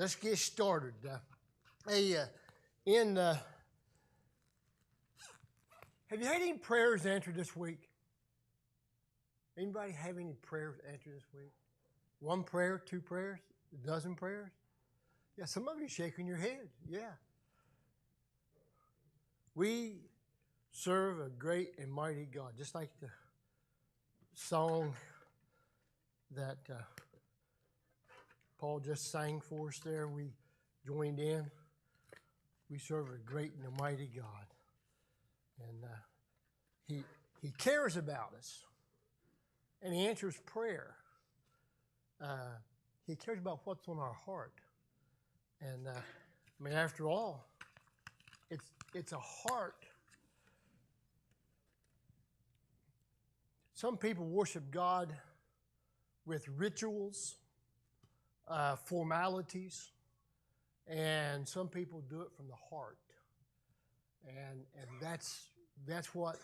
Let's get started. Have you had any prayers answered this week? Anybody have any prayers answered this week? One prayer, two prayers, a dozen prayers? Yeah, some of you shaking your head. Yeah. We serve a great and mighty God, just like the song that Paul just sang for us there. We joined in. We serve a great and a mighty God. And He cares about us. And He answers prayer. He cares about what's on our heart. And after all, it's a heart. Some people worship God with rituals, formalities, and some people do it from the heart. And that's what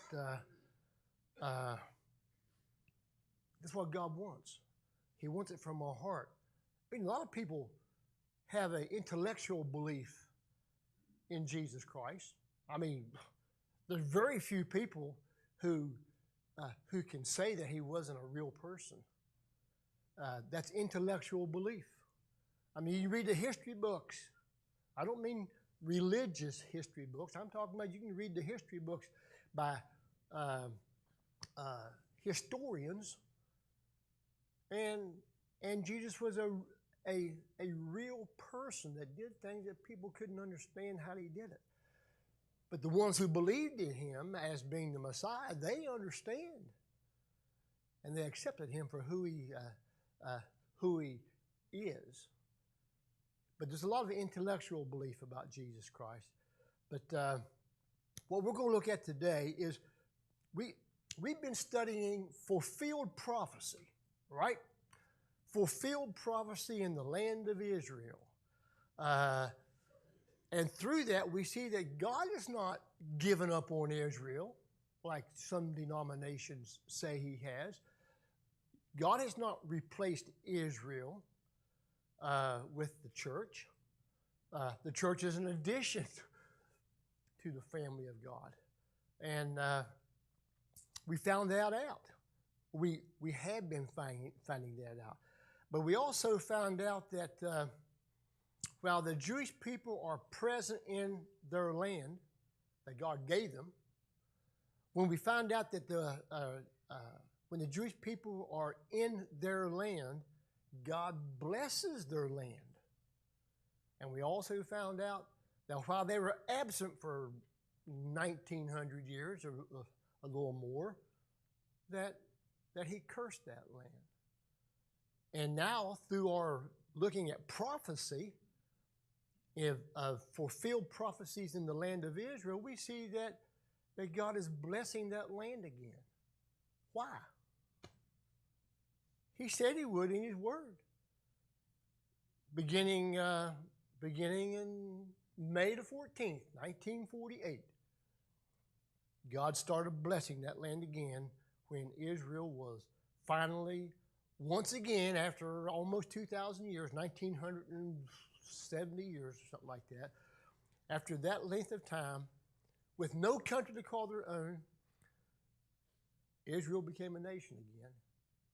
God wants. He wants it from our heart. A lot of people have an intellectual belief in Jesus Christ. There's very few people who can say that He wasn't a real person. That's intellectual belief. You read the history books. I don't mean religious history books. I'm talking about you can read the history books by historians, and Jesus was a real person that did things that people couldn't understand how He did it. But the ones who believed in Him as being the Messiah, they understand, and they accepted Him for who He is. But there's a lot of intellectual belief about Jesus Christ. But what we're going to look at today is we've been studying fulfilled prophecy, right? Fulfilled prophecy in the land of Israel. And through that, we see that God has not given up on Israel, like some denominations say He has. God has not replaced Israel with the church. The church is an addition to the family of God. And we found that out. We have been finding that out. But we also found out that while the Jewish people are present in their land that God gave them, when we found out that when the Jewish people are in their land, God blesses their land. And we also found out that while they were absent for 1,900 years or a little more, that He cursed that land. And now, through our looking at prophecy, of fulfilled prophecies in the land of Israel, we see that God is blessing that land again. Why? He said He would in His Word. Beginning in May the 14th, 1948, God started blessing that land again when Israel was finally, once again, after almost 2,000 years, 1,970 years or something like that, after that length of time, with no country to call their own, Israel became a nation again.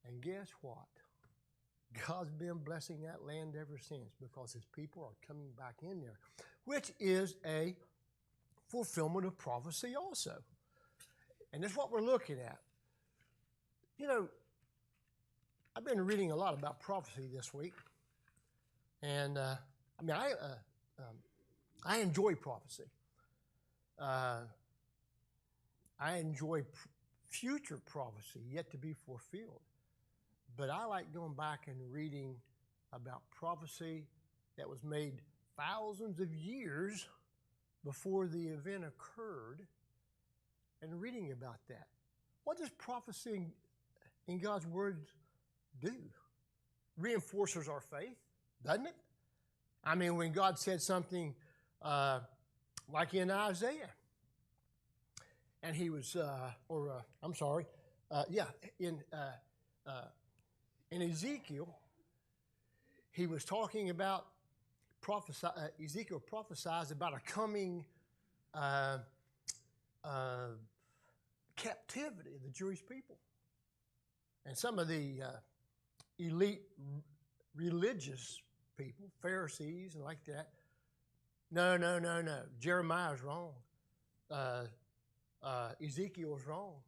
And guess what? God's been blessing that land ever since because His people are coming back in there, which is a fulfillment of prophecy also. And that's what we're looking at. I've been reading a lot about prophecy this week, and I enjoy prophecy. I enjoy future prophecy yet to be fulfilled. But I like going back and reading about prophecy that was made thousands of years before the event occurred and reading about that. What does prophecy in God's Word do? Reinforces our faith, doesn't it? When God said something like in Isaiah, and He was, in Ezekiel, He was talking about Ezekiel prophesies about a coming captivity of the Jewish people. And some of the elite religious people, Pharisees and like that, no. Jeremiah's wrong. Ezekiel is wrong.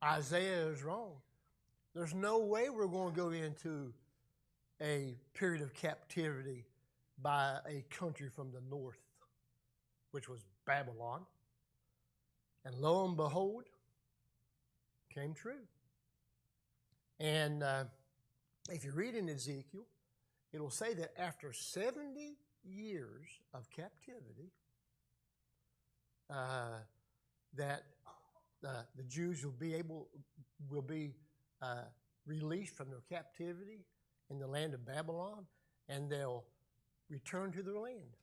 Isaiah is wrong. There's no way we're going to go into a period of captivity by a country from the north, which was Babylon. And lo and behold, came true. And if you read in Ezekiel, it'll say that after 70 years of captivity, that the Jews will be released from their captivity in the land of Babylon, and they'll return to their land.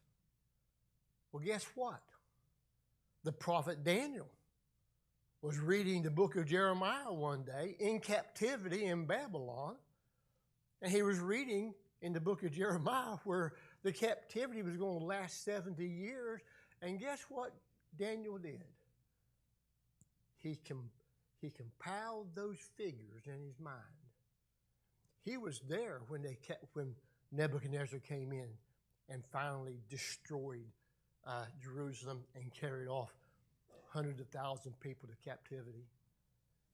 Well, guess what? The prophet Daniel was reading the book of Jeremiah one day in captivity in Babylon, and he was reading in the book of Jeremiah where the captivity was going to last 70 years, and guess what Daniel did? He compiled those figures in his mind. He was there when Nebuchadnezzar came in and finally destroyed Jerusalem and carried off hundreds of thousands of people to captivity.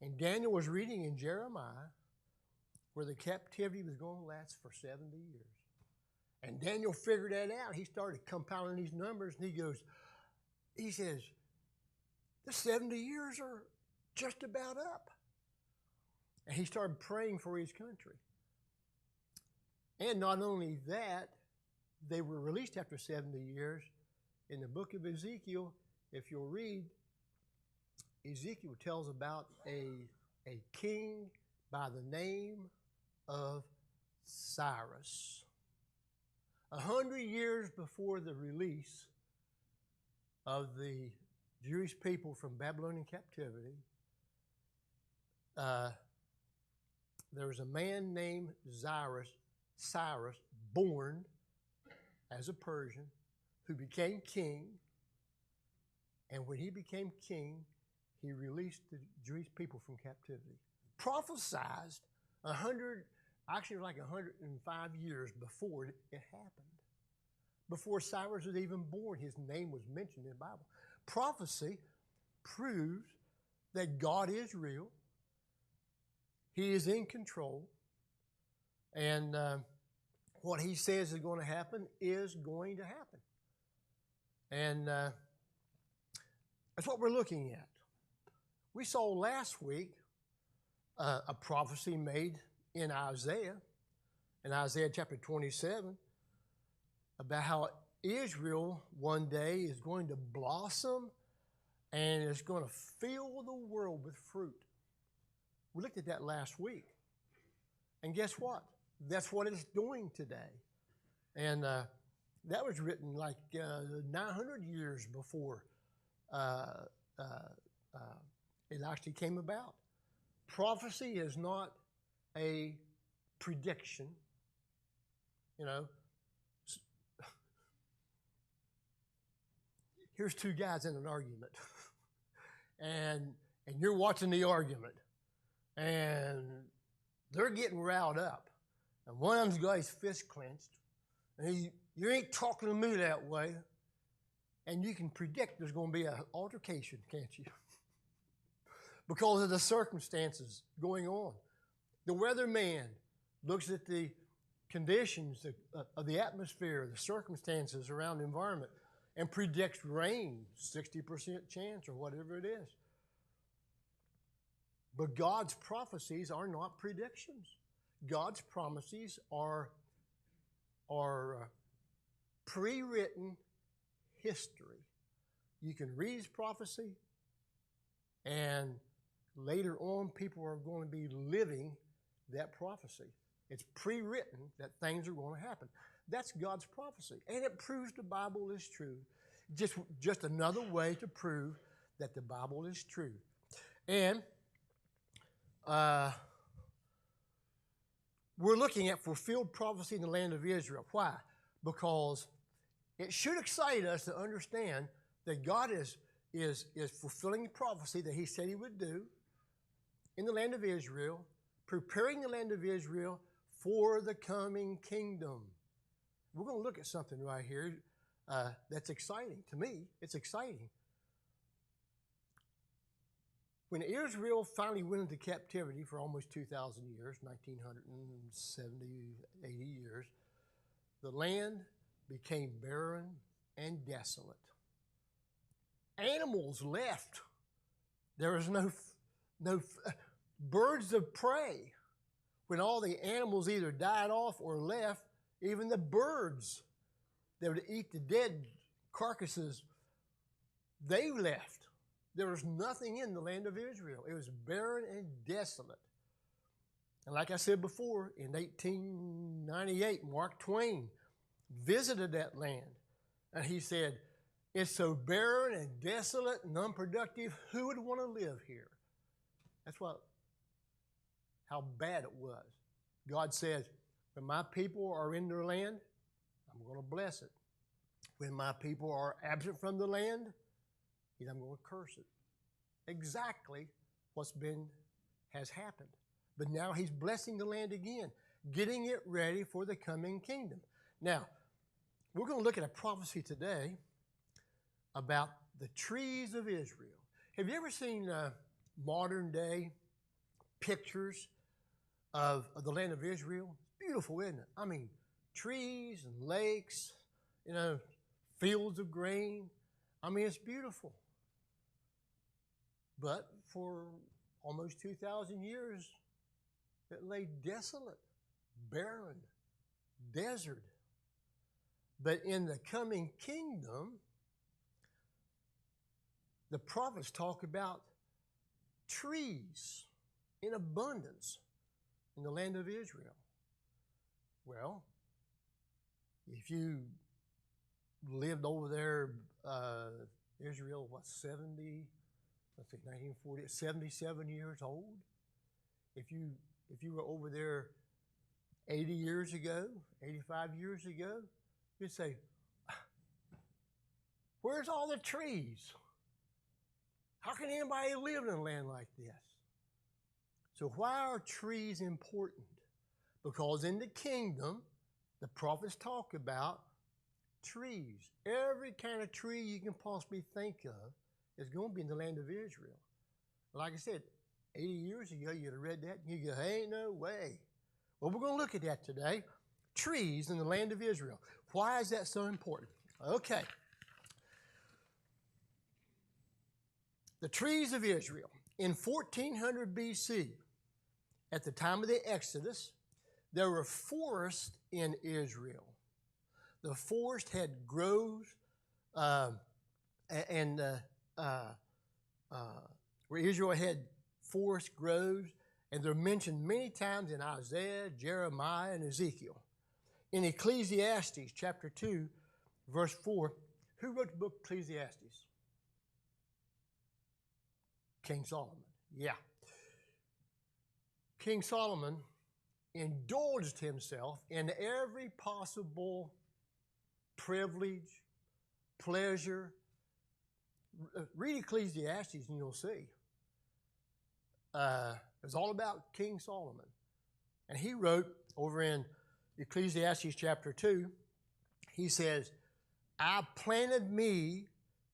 And Daniel was reading in Jeremiah where the captivity was going to last for 70 years. And Daniel figured that out. He started compiling these numbers, and he says, the 70 years are just about up. And he started praying for his country. And not only that, they were released after 70 years. In the book of Ezekiel, if you'll read, Ezekiel tells about a king by the name of Cyrus. 100 years before the release of the Jewish people from Babylonian captivity, there was a man named Cyrus, born as a Persian, who became king. And when he became king, he released the Jewish people from captivity. Prophesied 105 years before it happened. Before Cyrus was even born, his name was mentioned in the Bible. Prophecy proves that God is real. He is in control. And what he says is going to happen is going to happen. And that's what we're looking at. We saw last week a prophecy made in Isaiah chapter 27, about how Israel one day is going to blossom and is going to fill the world with fruit. We looked at that last week. And guess what? That's what it's doing today. And that was written like 900 years before it actually came about. Prophecy is not a prediction. You know, here's two guys in an argument, and you're watching the argument, and they're getting riled up, and one of them's got his fist clenched, and you ain't talking to me that way, and you can predict there's going to be an altercation, can't you? Because of the circumstances going on. The weatherman looks at the conditions of the atmosphere, the circumstances around the environment, and predicts rain, 60% chance or whatever it is. But God's prophecies are not predictions. God's prophecies are pre-written history. You can read his prophecy, and later on people are going to be living that prophecy. It's pre-written that things are going to happen. That's God's prophecy, and it proves the Bible is true. Just another way to prove that the Bible is true. And we're looking at fulfilled prophecy in the land of Israel. Why? because it should excite us to understand that God is fulfilling the prophecy that he said he would do in the land of Israel, preparing the land of Israel for the coming kingdom. We're going to look at something right here that's exciting. To me, it's exciting. When Israel finally went into captivity for almost 2,000 years, 1,970, 80 years, the land became barren and desolate. Animals left. There was no birds of prey. When all the animals either died off or left, even the birds that would eat the dead carcasses, they left. There was nothing in the land of Israel. It was barren and desolate. And like I said before, in 1898, Mark Twain visited that land. And he said, it's so barren and desolate and unproductive, who would want to live here? That's how bad it was. God says, when my people are in their land, I'm going to bless it. When my people are absent from the land, I'm going to curse it. Exactly has happened. But now he's blessing the land again, getting it ready for the coming kingdom. Now, we're going to look at a prophecy today about the trees of Israel. Have you ever seen modern day pictures of the land of Israel? It's beautiful, isn't it? I mean, trees and lakes, fields of grain. I mean, it's beautiful. But for almost 2,000 years, it lay desolate, barren, desert. But in the coming kingdom, the prophets talk about trees in abundance in the land of Israel. Well, if you lived over there, Israel, 1940, 77 years old. If you were over there 80 years ago, 85 years ago, you'd say, where's all the trees? How can anybody live in a land like this? So why are trees important? Because in the kingdom, the prophets talk about trees. Every kind of tree you can possibly think of is going to be in the land of Israel. Like I said, 80 years ago, you'd have read that and you go, ain't no way. Well, we're going to look at that today. Trees in the land of Israel. Why is that so important? Okay. The trees of Israel. In 1400 BC, at the time of the Exodus, there were forests in Israel. The forest had groves where Israel had forest groves, and they're mentioned many times in Isaiah, Jeremiah, and Ezekiel. In Ecclesiastes chapter 2, verse 4, who wrote the book Ecclesiastes? King Solomon. Yeah. King Solomon indulged himself in every possible privilege, pleasure. Read Ecclesiastes and you'll see. It's all about King Solomon. And he wrote over in Ecclesiastes chapter 2, he says, I planted me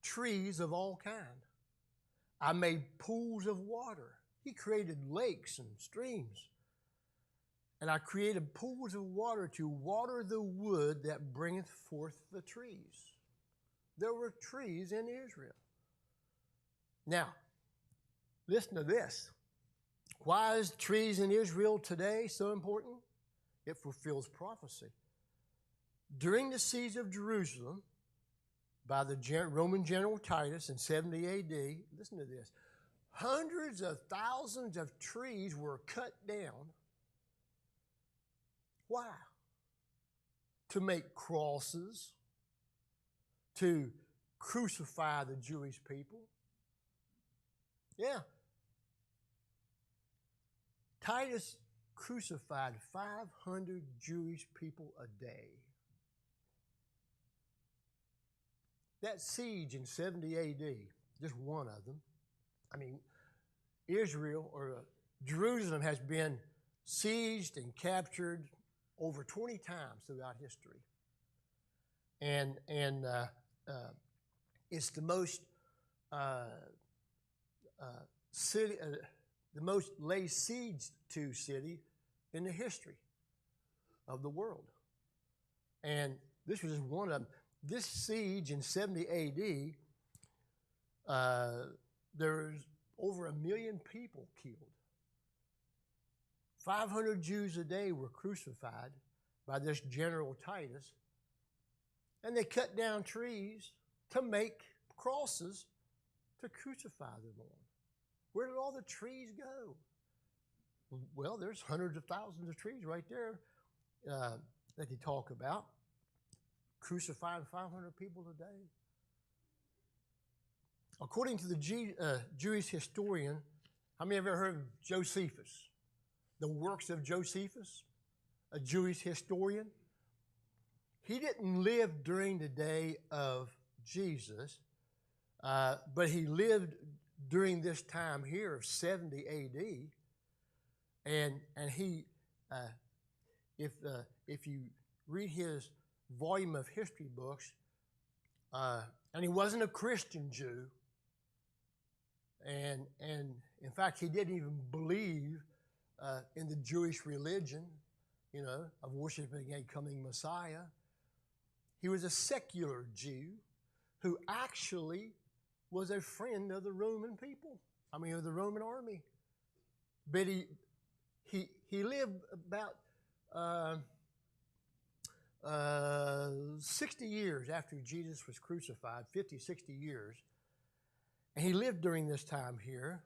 trees of all kind. I made pools of water. He created lakes and streams. And I created pools of water to water the wood that bringeth forth the trees. There were trees in Israel. Now, listen to this. Why is trees in Israel today so important? It fulfills prophecy. During the siege of Jerusalem by the Roman general Titus in 70 AD, listen to this, hundreds of thousands of trees were cut down. Why? To make crosses, to crucify the Jewish people. Yeah. Titus crucified 500 Jewish people a day. that siege in 70 AD, just one of them, I mean, Israel or Jerusalem has been sieged and captured over 20 times throughout history. And it's the most the most laid siege to city in the history of the world. And this was just one of them. This siege in 70 AD, there's over 1 million people killed. 500 Jews a day were crucified by this General Titus. And they cut down trees to make crosses to crucify them on. Where did all the trees go? Well, there's hundreds of thousands of trees right there that they talk about. Crucifying 500 people a day. According to the Jewish historian, how many have ever heard of Josephus? The works of Josephus, a Jewish historian. He didn't live during the day of Jesus, but he lived during this time here of 70 AD. And he, if you read his volume of history books, and he wasn't a Christian Jew, and in fact, he didn't even believe in the Jewish religion, you know, of worshiping a coming Messiah. He was a secular Jew who actually was a friend of the Roman people. I mean, of the Roman army. But he lived about 60 years after Jesus was crucified, 50, 60 years. And he lived during this time here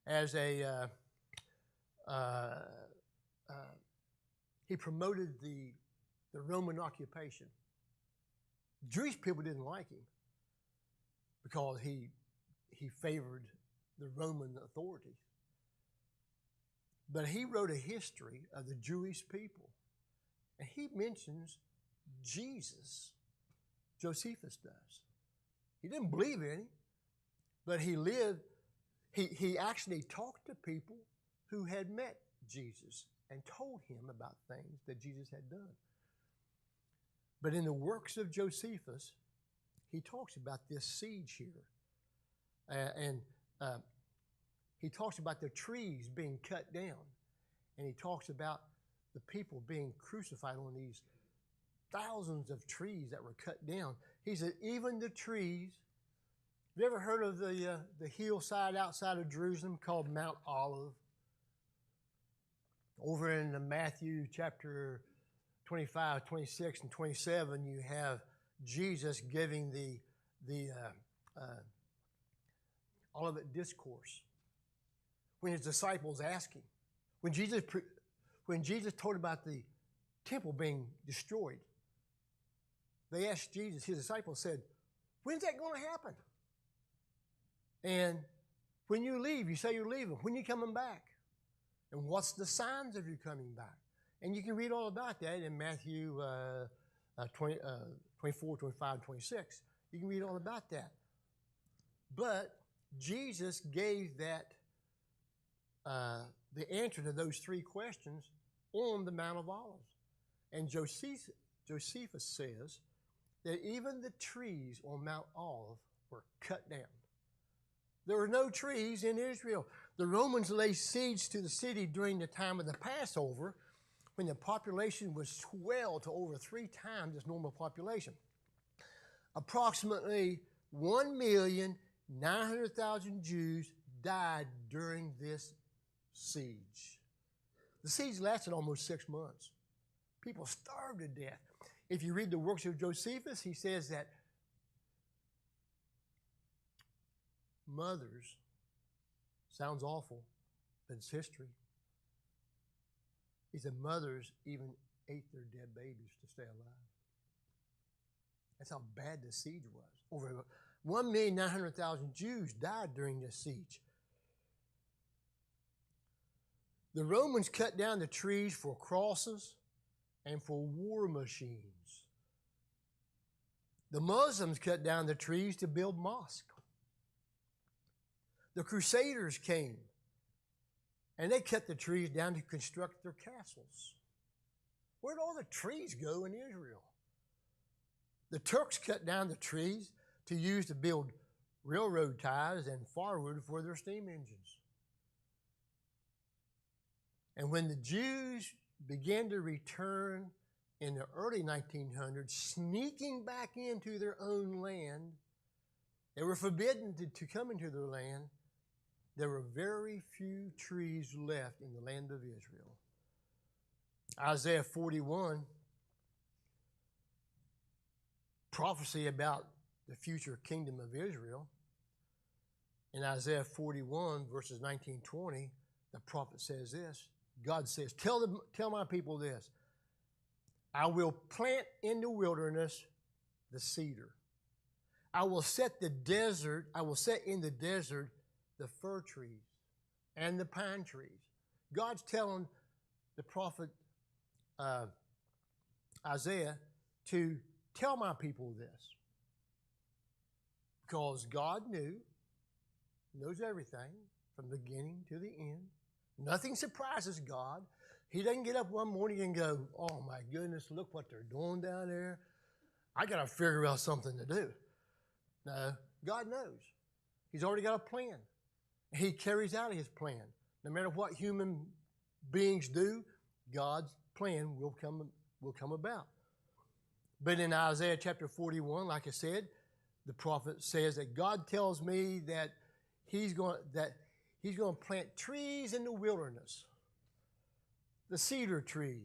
as he promoted the Roman occupation. Jewish people didn't like him because he favored the Roman authorities. But he wrote a history of the Jewish people. And he mentions Jesus. Josephus does. He didn't believe in him, but he lived, he actually talked to people who had met Jesus and told him about things that Jesus had done. But in the works of Josephus, he talks about this siege here. And he talks about the trees being cut down. And he talks about the people being crucified on these thousands of trees that were cut down. He said, even the trees. Have you ever heard of the hillside outside of Jerusalem called Mount Olive? Over in Matthew chapter 25, 26, and 27, you have Jesus giving the Olivet Discourse. When his disciples asked him, when Jesus told about the temple being destroyed, they asked Jesus, his disciples said, when's that going to happen? And when you leave, you say you're leaving. When are you coming back? And what's the signs of you coming back? And you can read all about that in Matthew 24, 25, 26. You can read all about that. But Jesus gave that the answer to those three questions on the Mount of Olives. And Josephus says that even the trees on Mount Olive were cut down. There were no trees in Israel. The Romans laid siege to the city during the time of the Passover, when the population was swelled to over 3 times its normal population. Approximately 1,900,000 Jews died during this siege. The siege lasted almost 6 months. People starved to death. If you read the works of Josephus, he says that mothers, sounds awful, but it's history. He said mothers even ate their dead babies to stay alive. That's how bad the siege was. Over 1,900,000 Jews died during this siege. The Romans cut down the trees for crosses and for war machines. The Muslims cut down the trees to build mosques. The Crusaders came, and they cut the trees down to construct their castles. Where'd all the trees go in Israel? The Turks cut down the trees to use to build railroad ties and firewood for their steam engines. And when the Jews began to return in the early 1900s, sneaking back into their own land, they were forbidden to come into their land. There were very few trees left in the land of Israel. Isaiah 41, prophecy about the future kingdom of Israel. In Isaiah 41, verses 19-20, the prophet says this. God says, tell my people this. I will plant in the wilderness the cedar. I will set in the desert the fir trees and the pine trees. God's telling the prophet Isaiah to tell my people this. Because God knows everything from the beginning to the end. Nothing surprises God. He doesn't get up one morning and go, oh my goodness, look what they're doing down there. I got to figure out something to do. No, God knows. He's already got a plan. He carries out his plan. No matter what human beings do, God's plan will come about. But in Isaiah chapter 41, like I said, the prophet says that God tells me that he's going to plant trees in the wilderness. The cedar tree,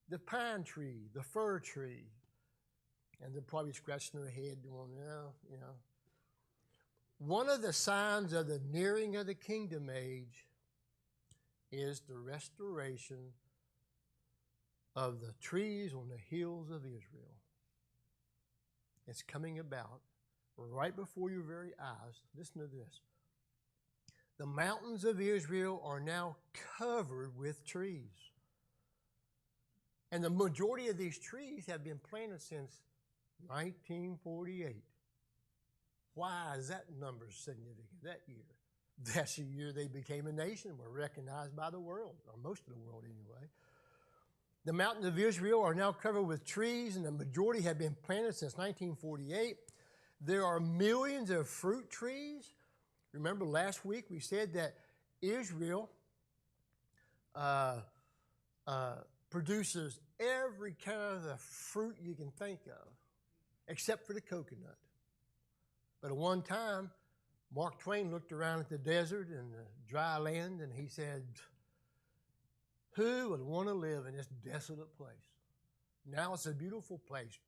the pine tree, the fir tree. And they're probably scratching their head going, you know. One of the signs of the nearing of the kingdom age is the restoration of the trees on the hills of Israel. It's coming about right before your very eyes. Listen to this. The mountains of Israel are now covered with trees. And the majority of these trees have been planted since 1948. Why is that number significant that year? That's the year they became a nation, were recognized by the world, or most of the world anyway. The mountains of Israel are now covered with trees, and the majority have been planted since 1948. There are millions of fruit trees. Remember last week we said that Israel produces every kind of the fruit you can think of, except for the coconut. But at one time, Mark Twain looked around at the desert and the dry land, and he said, who would want to live in this desolate place? Now it's a beautiful place.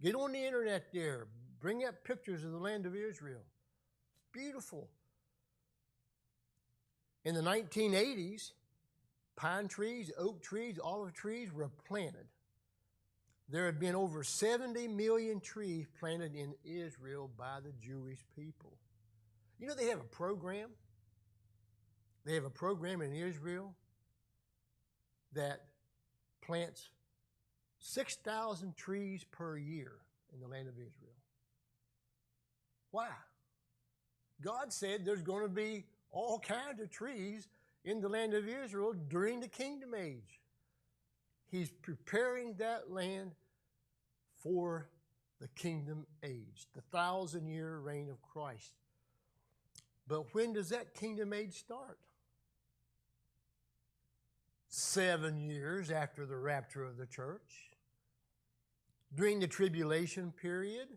Get on the internet there. Bring up pictures of the land of Israel. It's beautiful. In the 1980s, pine trees, oak trees, olive trees were planted. There have been over 70 million trees planted in Israel by the Jewish people. You know they have a program? They have a program in Israel that plants 6,000 trees per year in the land of Israel. Why? God said there's going to be all kinds of trees in the land of Israel during the kingdom age. He's preparing that land for the kingdom age, the 1,000-year reign of Christ. But when does that kingdom age start? 7 years after the rapture of the church, during the tribulation period,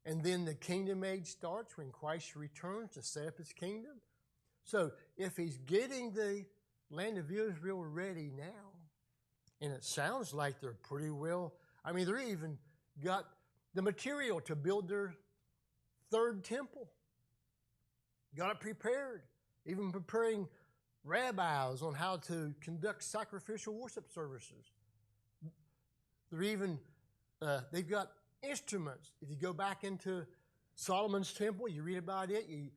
and then the kingdom age starts when Christ returns to set up his kingdom. So if he's getting the land of Israel ready now, and it sounds like they're pretty well, I mean, they're even got the material to build their third temple. Got it prepared, even preparing rabbis on how to conduct sacrificial worship services. They're even, they've got instruments. If you go back into Solomon's temple, you read about it, and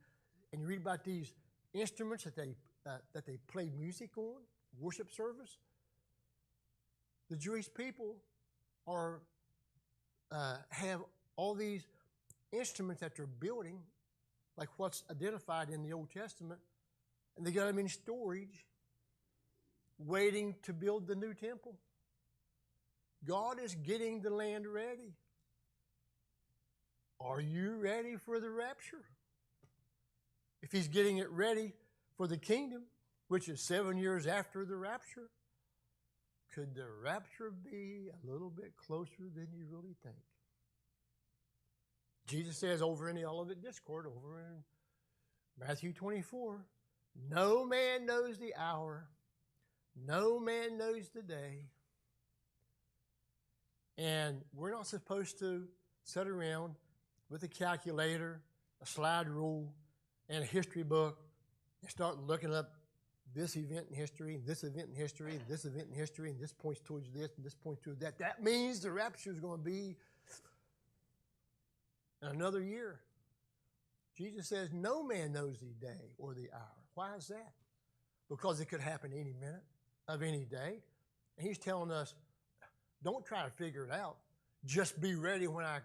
you read about these instruments that they play music on, worship service. The Jewish people have these instruments that they're building, like what's identified in the Old Testament, and they got them in storage, waiting to build the new temple. God is getting the land ready. Are you ready for the rapture? If he's getting it ready for the kingdom, which is 7 years after the rapture, could the rapture be a little bit closer than you really think? Jesus says over in the Olivet Discourse, over in Matthew 24, no man knows the hour, no man knows the day. And we're not supposed to sit around with a calculator, a slide rule, and a history book and start looking up this event in history, and this event in history, and this event in history, and this points towards this, and this points towards that. That means the rapture is going to be in another year. Jesus says no man knows the day or the hour. Why is that? Because it could happen any minute of any day. And he's telling us, don't try to figure it out. Just be ready when I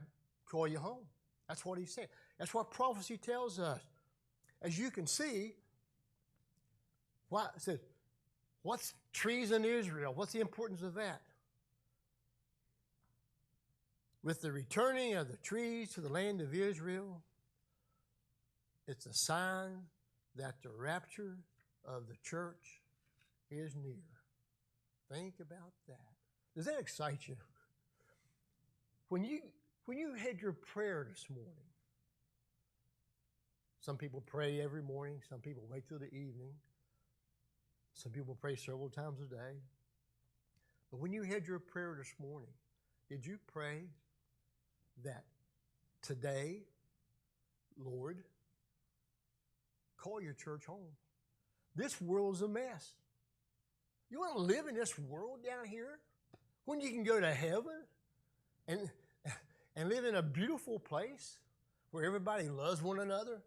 call you home. That's what he said. That's what prophecy tells us. As you can see, it says, what's trees in Israel? What's the importance of that? With the returning of the trees to the land of Israel, it's a sign that the rapture of the church is near. Think about that. Does that excite you? When you had your prayer this morning, some people pray every morning, some people wait till the evening, some people pray several times a day. But when you had your prayer this morning, did you pray that today, Lord, call your church home? This world's a mess. You want to live in this world down here when you can go to heaven and live in a beautiful place where everybody loves one another?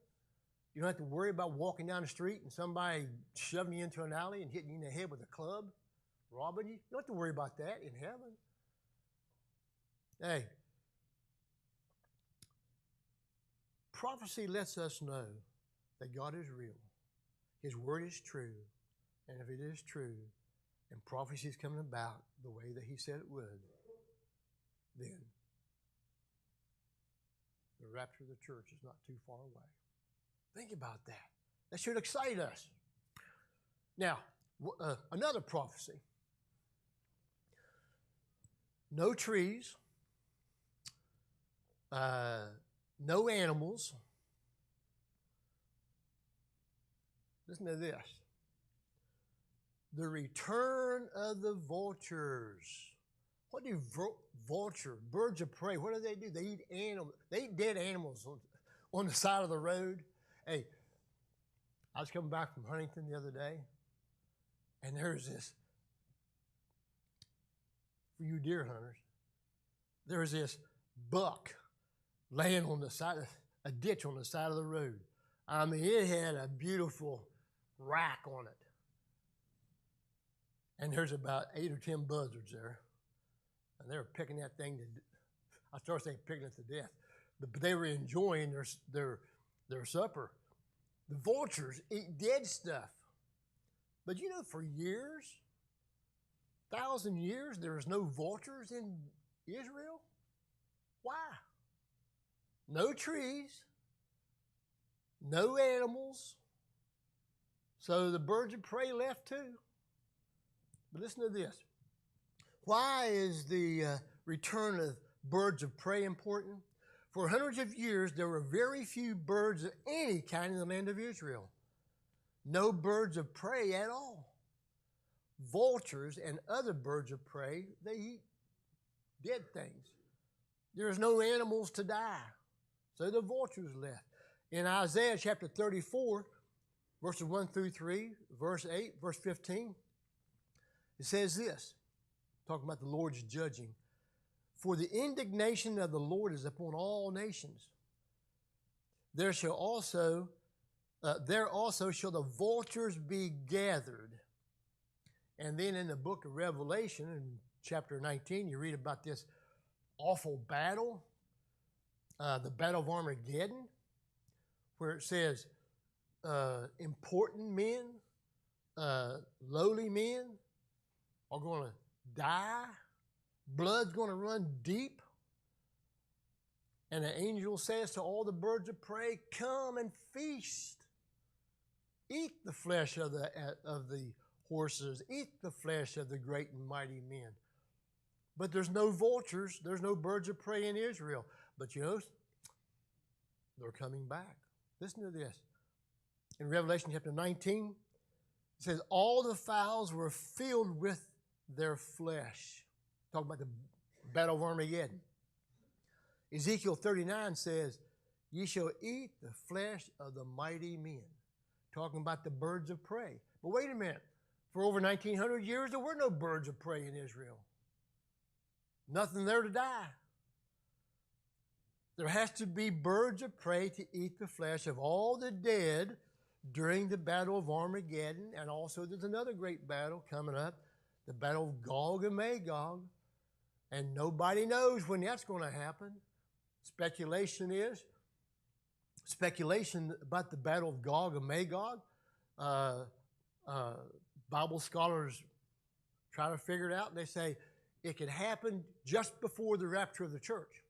You don't have to worry about walking down the street and somebody shoving you into an alley and hitting you in the head with a club, robbing you. You don't have to worry about that in heaven. Hey, prophecy lets us know that God is real. His word is true. And if it is true, and prophecy is coming about the way that he said it would, then the rapture of the church is not too far away. Think about that. That should excite us. Now, another prophecy. No trees, no animals. Listen to this. The return of the vultures. What do birds of prey, what do? They eat animals. They eat dead animals on the side of the road. Hey, I was coming back from Huntington the other day, and there's this, for you deer hunters, there's this buck laying on the side of a ditch on the side of the road. I mean, it had a beautiful rack on it. And there's about 8 or 10 buzzards there. And they were picking that thing I started saying picking it to death. But they were enjoying their supper. The vultures eat dead stuff. But you know, for years, 1,000 years, there was no vultures in Israel. Why? No trees, no animals. So the birds of prey left too. But listen to this. Why is the return of birds of prey important? For hundreds of years, there were very few birds of any kind in the land of Israel. No birds of prey at all. Vultures and other birds of prey, they eat dead things. There's no animals to die. So the vultures left. In Isaiah chapter 34, verses 1 through 3, verse 8, verse 15, it says this, talking about the Lord's judging. For the indignation of the Lord is upon all nations. There also shall the vultures be gathered. And then in the book of Revelation, in chapter 19, you read about this awful battle. the Battle of Armageddon, where it says important men, lowly men are going to die, blood's going to run deep, and the angel says to all the birds of prey, come and feast. Eat the flesh of the horses, eat the flesh of the great and mighty men. But there's no vultures, there's no birds of prey in Israel. But you know, they're coming back. Listen to this. In Revelation chapter 19, it says, all the fowls were filled with their flesh. Talking about the Battle of Armageddon. Ezekiel 39 says, ye shall eat the flesh of the mighty men. Talking about the birds of prey. But wait a minute. For over 1,900 years, there were no birds of prey in Israel. Nothing there to die. There has to be birds of prey to eat the flesh of all the dead during the Battle of Armageddon. And also there's another great battle coming up, the Battle of Gog and Magog. And nobody knows when that's going to happen. Speculation about the Battle of Gog and Magog. Bible scholars try to figure it out, and they say it could happen just before the rapture of the church.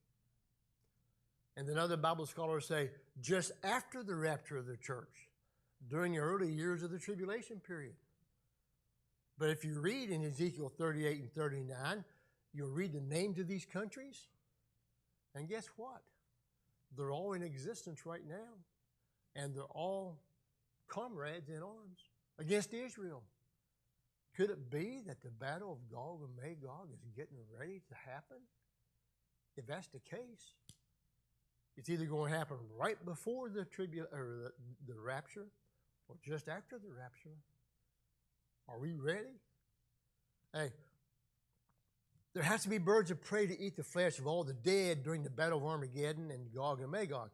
And then other Bible scholars say just after the rapture of the church, during the early years of the tribulation period. But if you read in Ezekiel 38 and 39, you'll read the names of these countries, and guess what? They're all in existence right now, and they're all comrades in arms against Israel. Could it be that the Battle of Gog and Magog is getting ready to happen? If that's the case, it's either going to happen right before the rapture or just after the rapture. Are we ready? Hey, there has to be birds of prey to eat the flesh of all the dead during the Battle of Armageddon and Gog and Magog.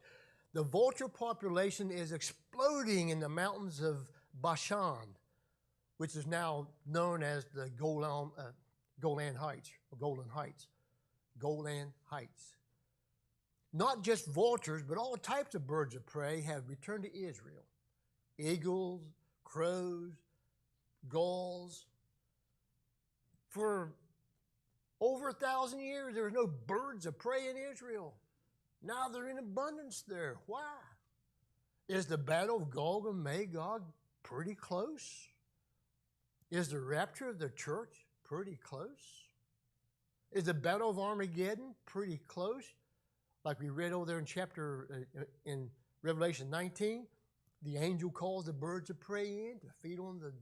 The vulture population is exploding in the mountains of Bashan, which is now known as the Golan Heights. Not just vultures, but all types of birds of prey have returned to Israel. Eagles, crows, gulls. For over 1,000 years, there were no birds of prey in Israel. Now they're in abundance there. Why? Is the Battle of Gog and Magog pretty close? Is the rapture of the church pretty close? Is the Battle of Armageddon pretty close? Like we read over there in Revelation 19, the angel calls the birds of prey in to feed on the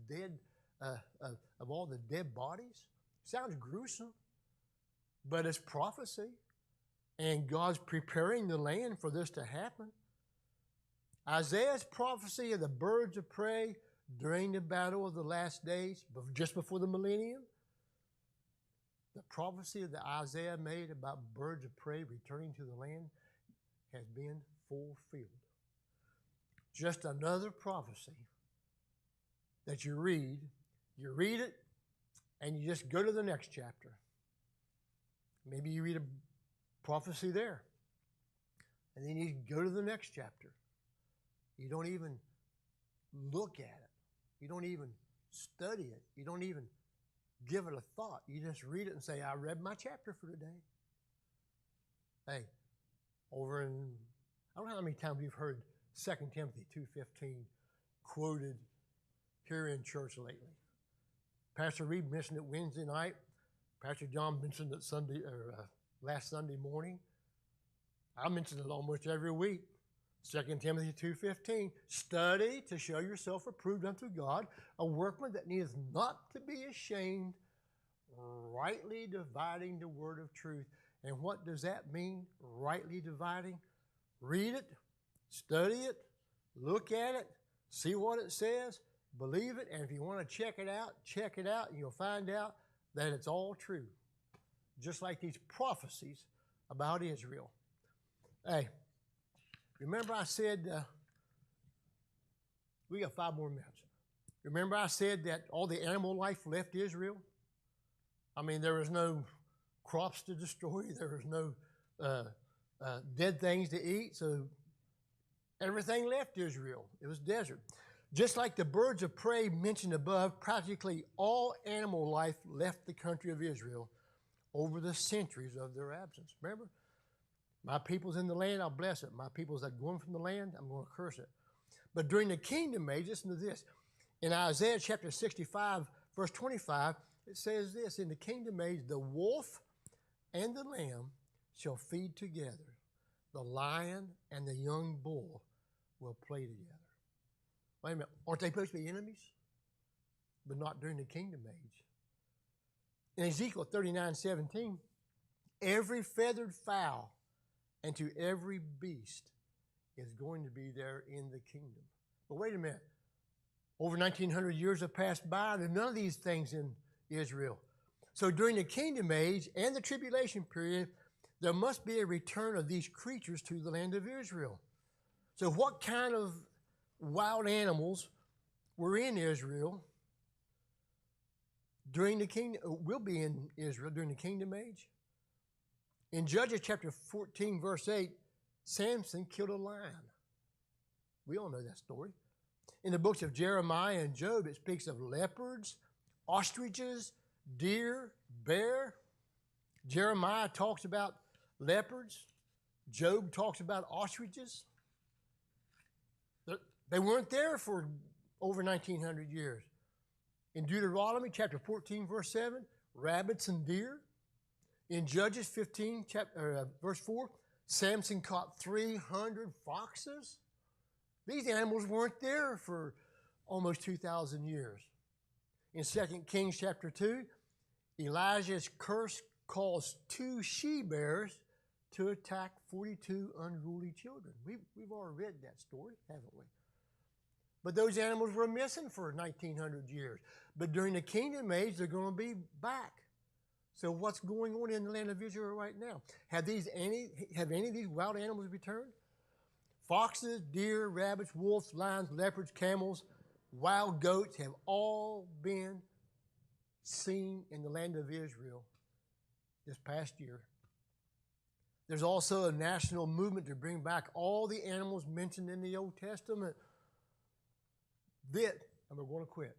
dead, of all the dead bodies. Sounds gruesome, but it's prophecy. And God's preparing the land for this to happen. Isaiah's prophecy of the birds of prey during the battle of the last days, just before the millennium, the prophecy that Isaiah made about birds of prey returning to the land has been fulfilled. Just another prophecy that you read it, and you just go to the next chapter. Maybe you read a prophecy there, and then you go to the next chapter. You don't even look at it. You don't even study it. You don't even give it a thought. You just read it and say, I read my chapter for today. Hey, I don't know how many times you've heard 2 Timothy 2:15 quoted here in church lately. Pastor Reed mentioned it Wednesday night. Pastor John mentioned it last Sunday morning. I mention it almost every week. 2 Timothy 2:15, study to show yourself approved unto God, a workman that needs not to be ashamed, rightly dividing the word of truth. And what does that mean, rightly dividing? Read it, study it, look at it, see what it says, believe it, and if you want to check it out, and you'll find out that it's all true. Just like these prophecies about Israel. Hey, remember I said, we got 5 more minutes. Remember I said that all the animal life left Israel? I mean, there was no crops to destroy. There was no dead things to eat, so everything left Israel. It was desert. Just like the birds of prey mentioned above, practically all animal life left the country of Israel over the centuries of their absence. Remember? My people's in the land, I'll bless it. My people's that going from the land, I'm going to curse it. But during the kingdom age, listen to this. In Isaiah chapter 65, verse 25, it says this, in the kingdom age, the wolf and the lamb shall feed together. The lion and the young bull will play together. Wait a minute, aren't they supposed to be enemies? But not during the kingdom age. In Ezekiel 39:17, every feathered fowl and to every beast is going to be there in the kingdom. But wait a minute. Over 1,900 years have passed by. There's none of these things in Israel. So during the kingdom age and the tribulation period, there must be a return of these creatures to the land of Israel. So what kind of wild animals were in Israel during the kingdom, will be in Israel during the kingdom age? In Judges chapter 14, verse 8, Samson killed a lion. We all know that story. In the books of Jeremiah and Job, it speaks of leopards, ostriches, deer, bear. Jeremiah talks about leopards. Job talks about ostriches. They weren't there for over 1,900 years. In Deuteronomy chapter 14, verse 7, rabbits and deer. In Judges 15, verse 4, Samson caught 300 foxes. These animals weren't there for almost 2,000 years. In 2 Kings chapter 2, Elijah's curse caused 2 she-bears to attack 42 unruly children. We've already read that story, haven't we? But those animals were missing for 1,900 years. But during the kingdom age, they're going to be back. So what's going on in the land of Israel right now? Have any of these wild animals returned? Foxes, deer, rabbits, wolves, lions, leopards, camels, wild goats have all been seen in the land of Israel this past year. There's also a national movement to bring back all the animals mentioned in the Old Testament. And we're going to quit.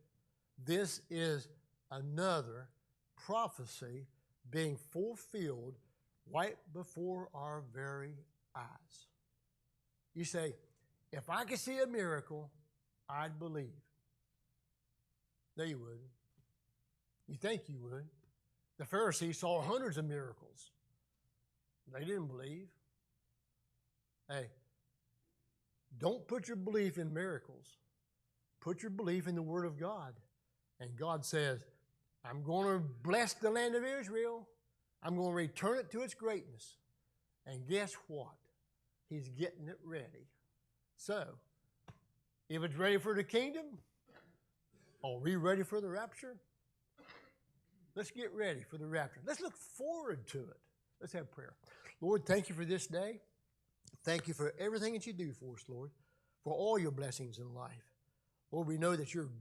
This is another prophecy being fulfilled right before our very eyes. You say, if I could see a miracle, I'd believe. No, you wouldn't. You think you would. The Pharisees saw hundreds of miracles. They didn't believe. Hey, don't put your belief in miracles. Put your belief in the Word of God. And God says, I'm going to bless the land of Israel. I'm going to return it to its greatness. And guess what? He's getting it ready. So, if it's ready for the kingdom, are we ready for the rapture? Let's get ready for the rapture. Let's look forward to it. Let's have prayer. Lord, thank you for this day. Thank you for everything that you do for us, Lord, for all your blessings in life. Lord, we know that you're good.